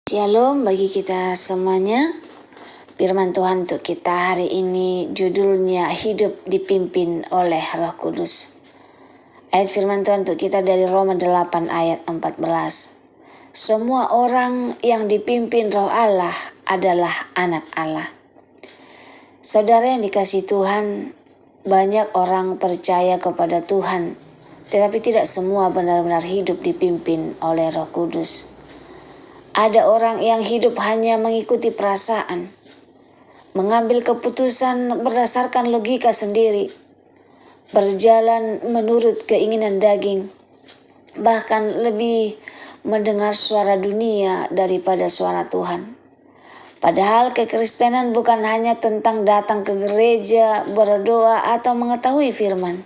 Shalom bagi kita semuanya. Firman Tuhan untuk kita hari ini judulnya hidup dipimpin oleh Roh Kudus. Ayat firman Tuhan untuk kita dari Roma 8 ayat 14. Semua orang yang dipimpin Roh Allah adalah anak Allah. Saudara yang dikasihi Tuhan, banyak orang percaya kepada Tuhan, tetapi tidak semua benar-benar hidup dipimpin oleh Roh Kudus. Ada orang yang hidup hanya mengikuti perasaan, mengambil keputusan berdasarkan logika sendiri, berjalan menurut keinginan daging, bahkan lebih mendengar suara dunia daripada suara Tuhan. Padahal kekristenan bukan hanya tentang datang ke gereja, berdoa, atau mengetahui firman.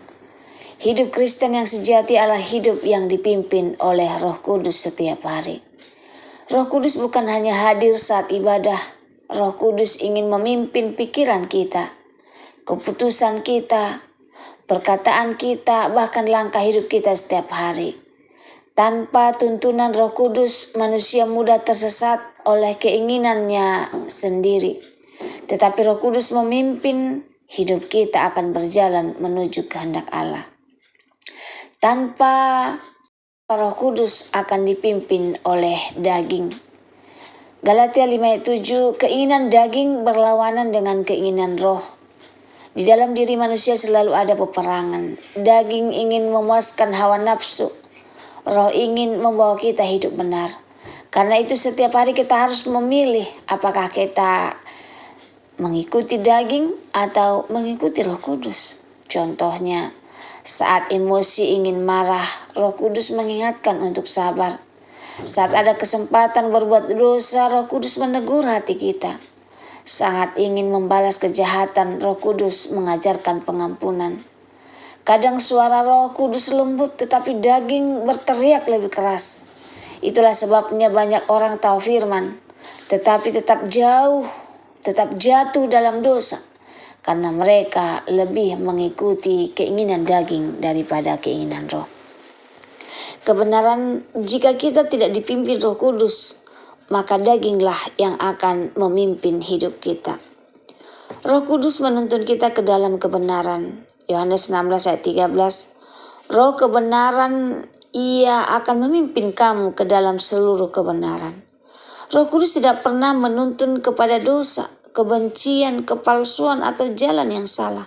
Hidup Kristen yang sejati adalah hidup yang dipimpin oleh Roh Kudus setiap hari. Roh Kudus bukan hanya hadir saat ibadah. Roh Kudus ingin memimpin pikiran kita, keputusan kita, perkataan kita, bahkan langkah hidup kita setiap hari. Tanpa tuntunan Roh Kudus, manusia mudah tersesat oleh keinginannya sendiri. Tetapi Roh Kudus memimpin, hidup kita akan berjalan menuju kehendak Allah. Tanpa Roh Kudus akan dipimpin oleh daging. Galatia 5 ayat 7, keinginan daging berlawanan dengan keinginan roh. Di dalam diri manusia selalu ada peperangan. Daging ingin memuaskan hawa nafsu. Roh ingin membawa kita hidup benar. Karena itu setiap hari kita harus memilih apakah kita mengikuti daging atau mengikuti Roh Kudus. Contohnya, saat emosi ingin marah, Roh Kudus mengingatkan untuk sabar. Saat ada kesempatan berbuat dosa, Roh Kudus menegur hati kita. Saat ingin membalas kejahatan, Roh Kudus mengajarkan pengampunan. Kadang suara Roh Kudus lembut, tetapi daging berteriak lebih keras. Itulah sebabnya banyak orang tahu firman, tetapi tetap jatuh dalam dosa. Karena mereka lebih mengikuti keinginan daging daripada keinginan roh. Kebenaran, jika kita tidak dipimpin Roh Kudus, maka daginglah yang akan memimpin hidup kita. Roh Kudus menuntun kita ke dalam kebenaran. Yohanes 16 ayat 13. Roh kebenaran, ia akan memimpin kamu ke dalam seluruh kebenaran. Roh Kudus tidak pernah menuntun kepada dosa, kebencian, kepalsuan, atau jalan yang salah.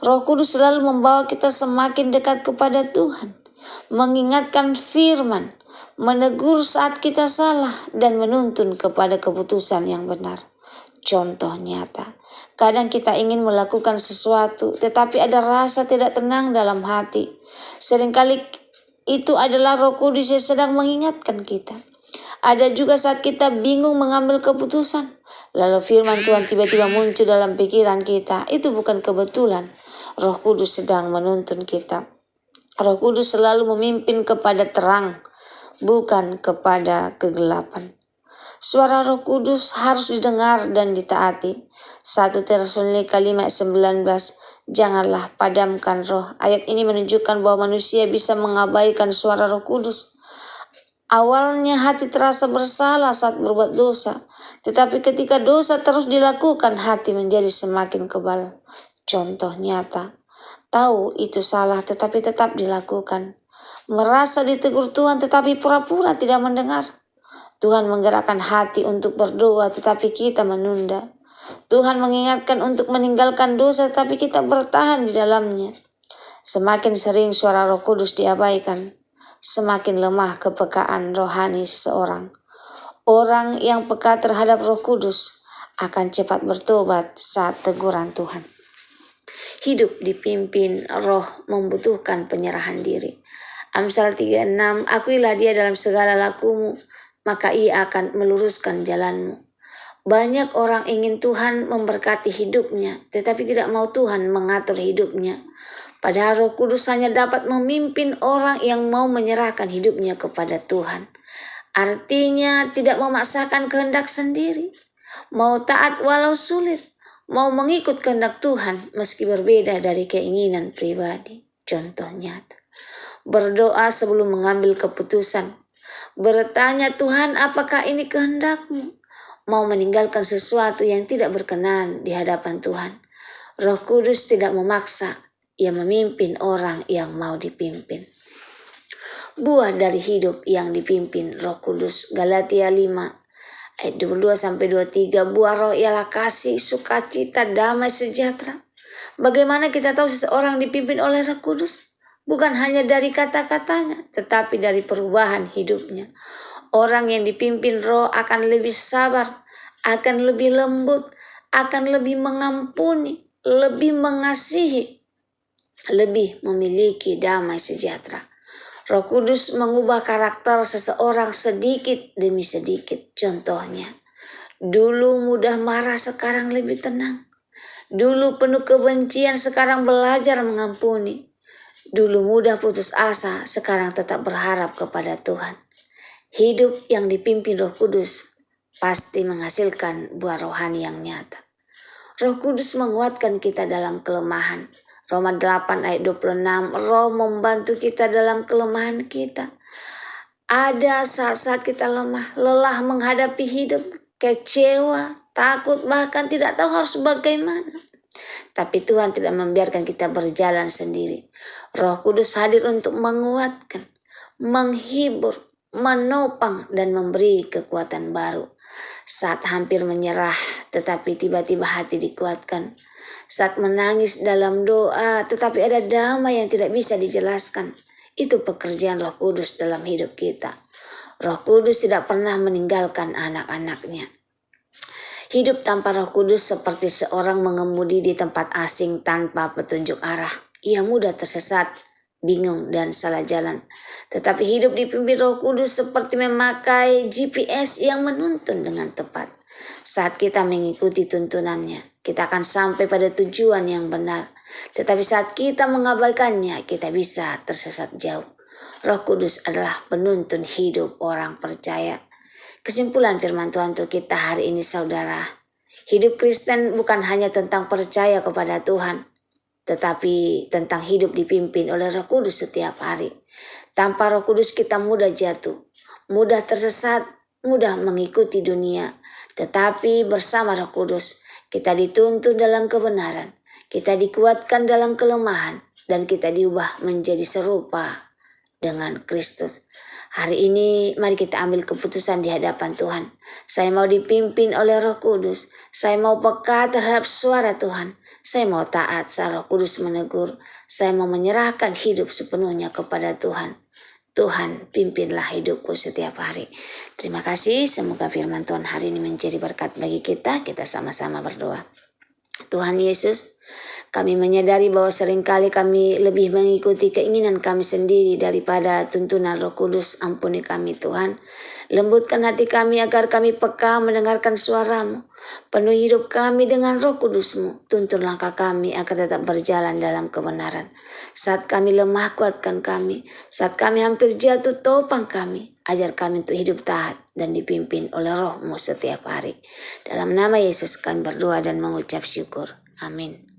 Roh Kudus selalu membawa kita semakin dekat kepada Tuhan, mengingatkan firman, menegur saat kita salah, dan menuntun kepada keputusan yang benar. Contoh nyata, kadang kita ingin melakukan sesuatu, tetapi ada rasa tidak tenang dalam hati. Seringkali itu adalah Roh Kudus yang sedang mengingatkan kita. Ada juga saat kita bingung mengambil keputusan, lalu firman Tuhan tiba-tiba muncul dalam pikiran kita. Itu bukan kebetulan. Roh Kudus sedang menuntun kita. Roh Kudus selalu memimpin kepada terang, bukan kepada kegelapan. Suara Roh Kudus harus didengar dan ditaati. 1 Tesalonika 5 ayat 19, janganlah padamkan roh. Ayat ini menunjukkan bahwa manusia bisa mengabaikan suara Roh Kudus. Awalnya hati terasa bersalah saat berbuat dosa, tetapi ketika dosa terus dilakukan, hati menjadi semakin kebal. Contoh nyata, tahu itu salah tetapi tetap dilakukan. Merasa ditegur Tuhan tetapi pura-pura tidak mendengar. Tuhan menggerakkan hati untuk berdoa tetapi kita menunda. Tuhan mengingatkan untuk meninggalkan dosa tetapi kita bertahan di dalamnya. Semakin sering suara Roh Kudus diabaikan, semakin lemah kepekaan rohani seseorang. Orang yang peka terhadap Roh Kudus akan cepat bertobat saat teguran Tuhan. Hidup dipimpin Roh membutuhkan penyerahan diri. Amsal 3:6, akuilah dia dalam segala lakumu, maka ia akan meluruskan jalanmu. Banyak orang ingin Tuhan memberkati hidupnya, tetapi tidak mau Tuhan mengatur hidupnya. Padahal Roh Kudus hanya dapat memimpin orang yang mau menyerahkan hidupnya kepada Tuhan. Artinya tidak memaksakan kehendak sendiri, mau taat walau sulit, mau mengikut kehendak Tuhan meski berbeda dari keinginan pribadi. Contoh nyata, berdoa sebelum mengambil keputusan, bertanya, Tuhan, apakah ini kehendak-Mu? Mau meninggalkan sesuatu yang tidak berkenan di hadapan Tuhan. Roh Kudus tidak memaksa, Ia memimpin orang yang mau dipimpin. Buah dari hidup yang dipimpin Roh Kudus. Galatia 5 ayat 22-23. Buah roh ialah kasih, sukacita, damai, sejahtera. Bagaimana kita tahu seseorang dipimpin oleh Roh Kudus? Bukan hanya dari kata-katanya, tetapi dari perubahan hidupnya. Orang yang dipimpin Roh akan lebih sabar, akan lebih lembut, akan lebih mengampuni, lebih mengasihi, lebih memiliki damai sejahtera. Roh Kudus mengubah karakter seseorang sedikit demi sedikit. Contohnya, dulu mudah marah, sekarang lebih tenang. Dulu penuh kebencian, sekarang belajar mengampuni. Dulu mudah putus asa, sekarang tetap berharap kepada Tuhan. Hidup yang dipimpin Roh Kudus pasti menghasilkan buah rohani yang nyata. Roh Kudus menguatkan kita dalam kelemahan. Roma 8 ayat 26, Roh membantu kita dalam kelemahan kita. Ada saat-saat kita lemah, lelah menghadapi hidup, kecewa, takut, bahkan tidak tahu harus bagaimana. Tapi Tuhan tidak membiarkan kita berjalan sendiri. Roh Kudus hadir untuk menguatkan, menghibur, menopang, dan memberi kekuatan baru. Saat hampir menyerah, tetapi tiba-tiba hati dikuatkan. Saat menangis dalam doa, tetapi ada damai yang tidak bisa dijelaskan. Itu pekerjaan Roh Kudus dalam hidup kita. Roh Kudus tidak pernah meninggalkan anak-anaknya. Hidup tanpa Roh Kudus seperti seorang mengemudi di tempat asing tanpa petunjuk arah. Ia mudah tersesat, bingung, dan salah jalan. Tetapi hidup dipimpin Roh Kudus seperti memakai GPS yang menuntun dengan tepat. Saat kita mengikuti tuntunannya, kita akan sampai pada tujuan yang benar. Tetapi saat kita mengabaikannya, kita bisa tersesat jauh. Roh Kudus adalah penuntun hidup orang percaya. Kesimpulan firman Tuhan untuk kita hari ini, saudara. Hidup Kristen bukan hanya tentang percaya kepada Tuhan, tetapi tentang hidup dipimpin oleh Roh Kudus setiap hari. Tanpa Roh Kudus kita mudah jatuh, mudah tersesat, mudah mengikuti dunia. Tetapi bersama Roh Kudus kita dituntun dalam kebenaran, kita dikuatkan dalam kelemahan, dan kita diubah menjadi serupa dengan Kristus. Hari ini mari kita ambil keputusan di hadapan Tuhan. Saya mau dipimpin oleh Roh Kudus. Saya mau peka terhadap suara Tuhan. Saya mau taat saat Roh Kudus menegur. Saya mau menyerahkan hidup sepenuhnya kepada Tuhan. Tuhan, pimpinlah hidupku setiap hari. Terima kasih. Semoga firman Tuhan hari ini menjadi berkat bagi kita. Kita sama-sama berdoa. Tuhan Yesus, kami menyadari bahwa seringkali kami lebih mengikuti keinginan kami sendiri daripada tuntunan Roh Kudus. Ampuni kami Tuhan. Lembutkan hati kami agar kami peka mendengarkan suara-Mu. Penuhi hidup kami dengan Roh Kudus-Mu. Tuntun langkah kami agar tetap berjalan dalam kebenaran. Saat kami lemah, kuatkan kami. Saat kami hampir jatuh, topang kami. Ajar kami untuk hidup taat dan dipimpin oleh Roh-Mu setiap hari. Dalam nama Yesus kami berdoa dan mengucap syukur. Amin.